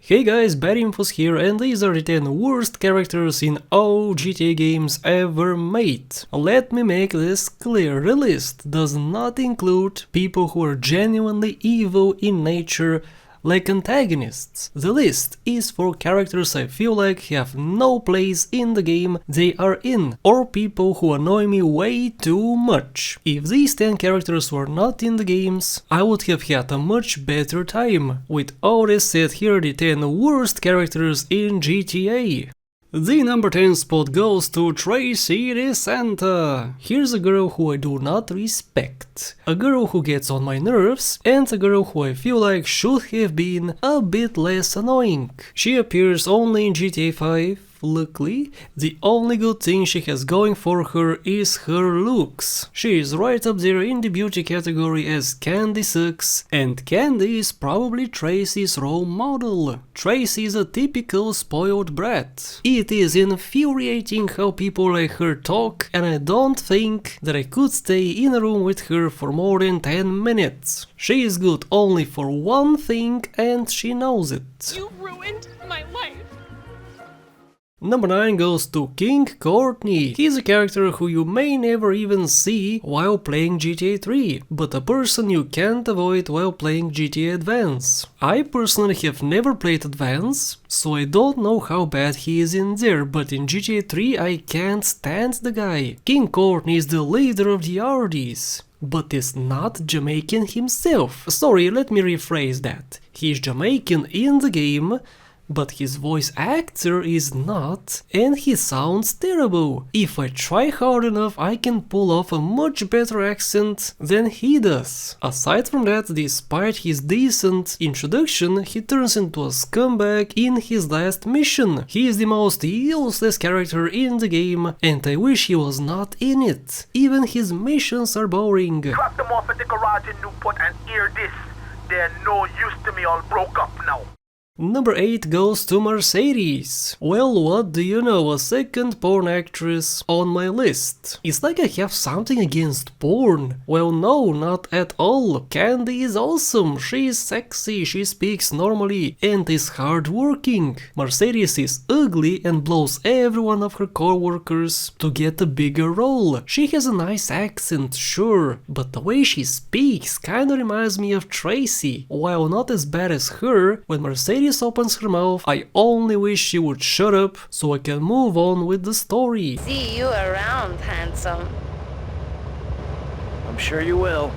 Hey guys, Bad Infos here, and these are the 10 worst characters in all GTA games ever made. Let me make this clear, the list does not include people who are genuinely evil in nature, like antagonists. The list is for characters I feel like have no place in the game they are in, or people who annoy me way too much. If these 10 characters were not in the games, I would have had a much better time. With all this said, here are the 10 worst characters in GTA. The number 10 spot goes to Tracy Reese. Here's a girl who I do not respect, a girl who gets on my nerves, and a girl who I feel like should have been a bit less annoying. She appears only in GTA 5. Luckily, the only good thing she has going for her is her looks. She is right up there in the beauty category as Candy sucks, and Candy is probably Tracy's role model. Tracy is a typical spoiled brat. It is infuriating how people like her talk, and I don't think that I could stay in a room with her for more than 10 minutes. She is good only for one thing, and she knows it. You ruined my life. Number 9 goes to King Courtney. He's a character who you may never even see while playing GTA 3, but a person you can't avoid while playing GTA Advance. I personally have never played Advance, so I don't know how bad he is in there, but in GTA 3 I can't stand the guy. King Courtney is the leader of the Ardis, but is not Jamaican himself. Sorry, let me rephrase that. He's Jamaican in the game, but his voice actor is not, and he sounds terrible. If I try hard enough, I can pull off a much better accent than he does. Aside from that, despite his decent introduction, he turns into a scumbag in his last mission. He is the most useless character in the game, and I wish he was not in it. Even his missions are boring. Drop them off at the garage in Newport and hear this. They're no use to me, all broke up now. Number 8 goes to Mercedes. Well, what do you know, a second porn actress on my list. It's like I have something against porn. Well, no, not at all. Candy is awesome, she is sexy, she speaks normally, and is hardworking. Mercedes is ugly and blows every one of her co-workers to get a bigger role. She has a nice accent, sure, but the way she speaks kinda reminds me of Tracy. While not as bad as her, when Mercedes opens her mouth, I only wish she would shut up so I can move on with the story. See you around, handsome. I'm sure you will.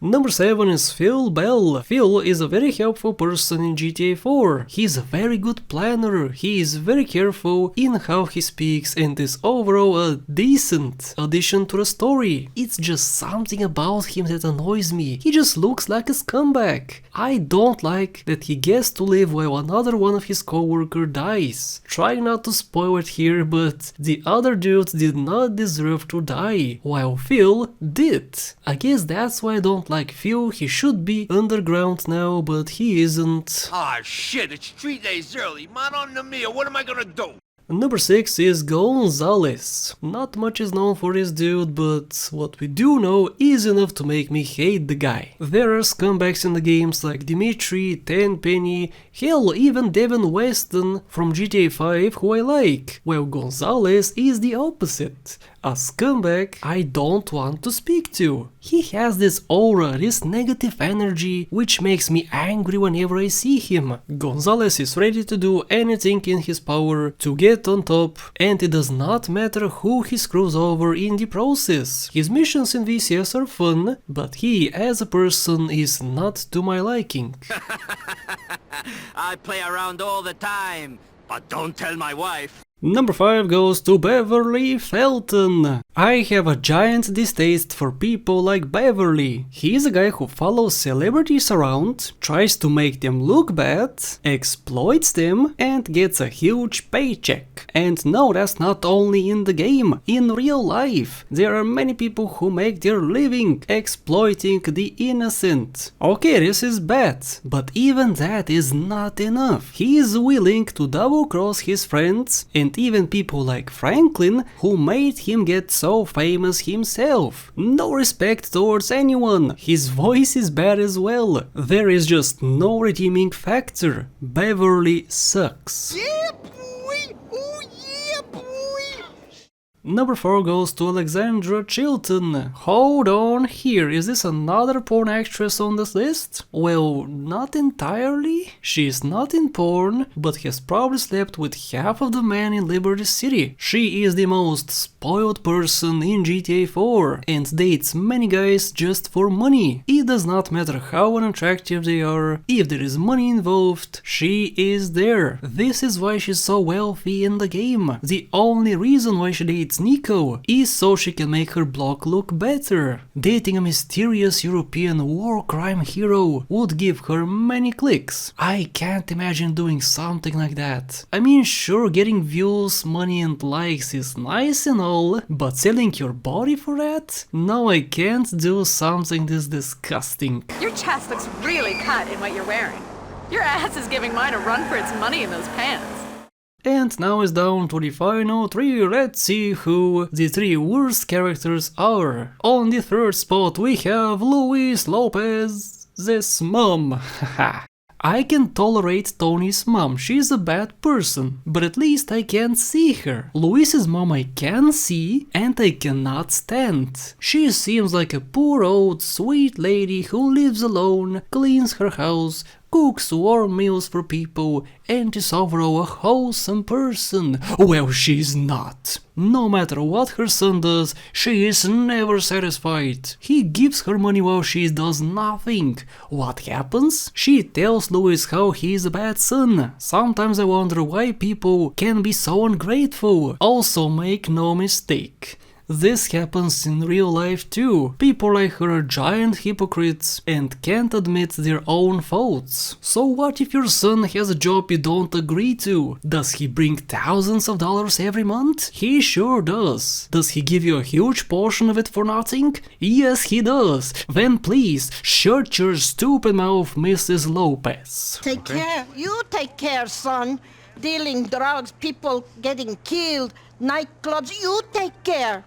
Number 7 is Phil Bell. Phil is a very helpful person in GTA 4. He is a very good planner, he is very careful in how he speaks, and is overall a decent addition to the story. It's just something about him that annoys me. He just looks like a scumbag. I don't like that he gets to live while another one of his co-worker dies. Try not to spoil it here, but the other dude did not deserve to die, while Phil did. I guess that's why I don't like Phil. He should be underground now, but he isn't. Ah, shit, it's 3 days early. Man on the meal, what am I gonna do? Number 6 is Gonzalez. Not much is known for this dude, but what we do know is enough to make me hate the guy. There are scumbags in the games like Dimitri, Tenpenny, hell, even Devin Weston from GTA 5 who I like, while Gonzalez is the opposite. A scumbag I don't want to speak to. He has this aura, this negative energy, which makes me angry whenever I see him. Gonzalez is ready to do anything in his power to get on top, and it does not matter who he screws over in the process. His missions in VCS are fun, but he as a person is not to my liking. I play around all the time, but don't tell my wife. Number 5 goes to Beverly Felton. I have a giant distaste for people like Beverly. He is a guy who follows celebrities around, tries to make them look bad, exploits them, and gets a huge paycheck. And no, that's not only in the game, in real life. There are many people who make their living exploiting the innocent. Okay, this is bad, but even that is not enough. He is willing to double cross his friends and and even people like Franklin, who made him get so famous himself. No respect towards anyone, his voice is bad as well. There is just no redeeming factor. Beverly sucks. Yeah, boy! Oh, yeah, boy! Number 4 goes to Alexandre Chilton. Hold on, here, is this another porn actress on this list? Well, not entirely. She's not in porn, but has probably slept with half of the men in Liberty City. She is the most spoiled person in GTA 4 and dates many guys just for money. It does not matter how unattractive they are, if there is money involved, she is there. This is why she's so wealthy in the game. The only reason why she dates Nico is so she can make her block look better. Dating a mysterious European war crime hero would give her many clicks. I can't imagine doing something like that. I mean, sure, getting views, money and likes is nice and all, but selling your body for that? No, I can't do something this disgusting. Your chest looks really cut in what you're wearing. Your ass is giving mine a run for its money in those pants. And now it's down to the final 3, let's see who the 3 worst characters are. On the 3rd spot we have Luis Lopez's mom. I can tolerate Tony's mom, she's a bad person, but at least I can't see her. Luis's mom I can see and I cannot stand. She seems like a poor old sweet lady who lives alone, cleans her house, cooks warm meals for people, and is overall a wholesome person. Well, she's not. No matter what her son does, she is never satisfied. He gives her money while she does nothing. What happens? She tells Louis how he is a bad son. Sometimes I wonder why people can be so ungrateful. Also, make no mistake, this happens in real life too. People like her are giant hypocrites and can't admit their own faults. So what if your son has a job you don't agree to? Does he bring thousands of dollars every month? He sure does. Does he give you a huge portion of it for nothing? Yes, he does. Then please, shut your stupid mouth, Mrs. Lopez. Take care. You take care, son. Dealing drugs, people getting killed, nightclubs, you take care.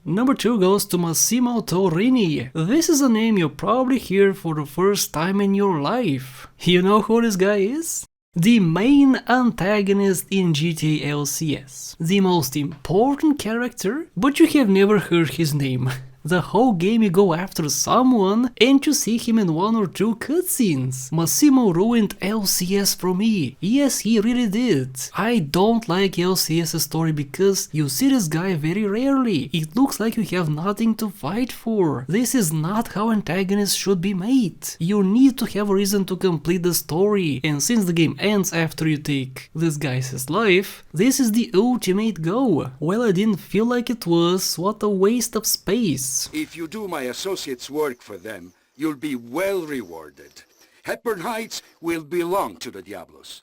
Number 2 goes to Massimo Rainy. This is a name you probably hear for the first time in your life. You know who this guy is? The main antagonist in GTA LCS. The most important character, but you have never heard his name. The whole game you go after someone and you see him in 1 or 2 cutscenes. Massimo ruined LCS for me. Yes, he really did. I don't like LCS's story because you see this guy very rarely. It looks like you have nothing to fight for. This is not how antagonists should be made. You need to have a reason to complete the story, and since the game ends after you take this guy's life, this is the ultimate goal. Well, I didn't feel like it was. What a waste of space. If you do my associates' work for them, you'll be well rewarded. Hepburn Heights will belong to the Diablos.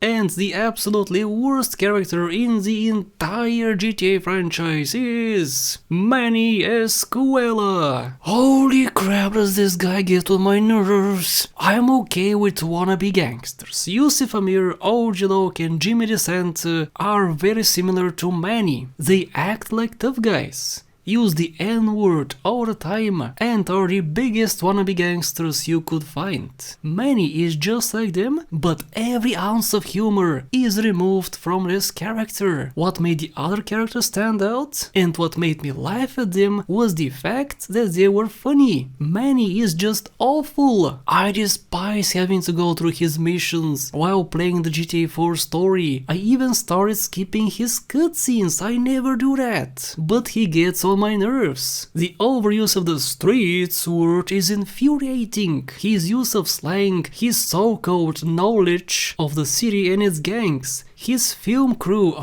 And the absolutely worst character in the entire GTA franchise is Manny Escuela. Holy crap, does this guy get on my nerves. I'm okay with wannabe gangsters. Yusuf Amir, Ogilok and Jimmy DeSanta are very similar to Manny. They act like tough guys, use the N-word all the time, and are the biggest wannabe gangsters you could find. Manny is just like them, but every ounce of humor is removed from this character. What made the other characters stand out, and what made me laugh at them, was the fact that they were funny. Manny is just awful. I despise having to go through his missions while playing the GTA 4 story. I even started skipping his cutscenes. I never do that. But he gets on my nerves. The overuse of the streets word is infuriating. His use of slang, his so-called knowledge of the city and its gangs, his film crew,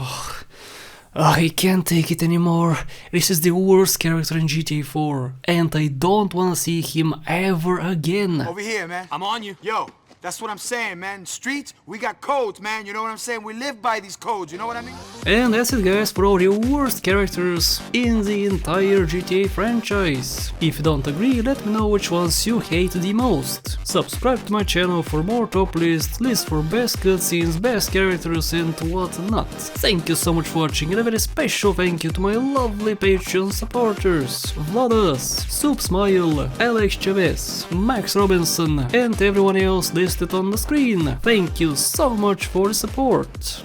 I can't take it anymore. This is the worst character in GTA 4, and I don't wanna see him ever again. Over here, man. I'm on you. Yo, that's what I'm saying, man. Streets, we got codes, man. You know what I'm saying? We live by these codes, you know what I mean? And that's it guys for all the worst characters in the entire GTA franchise. If you don't agree, let me know which ones you hate the most. Subscribe to my channel for more top lists for best cutscenes, best characters and whatnot. Thank you so much for watching, and a very special thank you to my lovely Patreon supporters: Vladas, Soup Smile, Alex Chavez, Max Robinson and everyone else listed on the screen. Thank you so much for the support.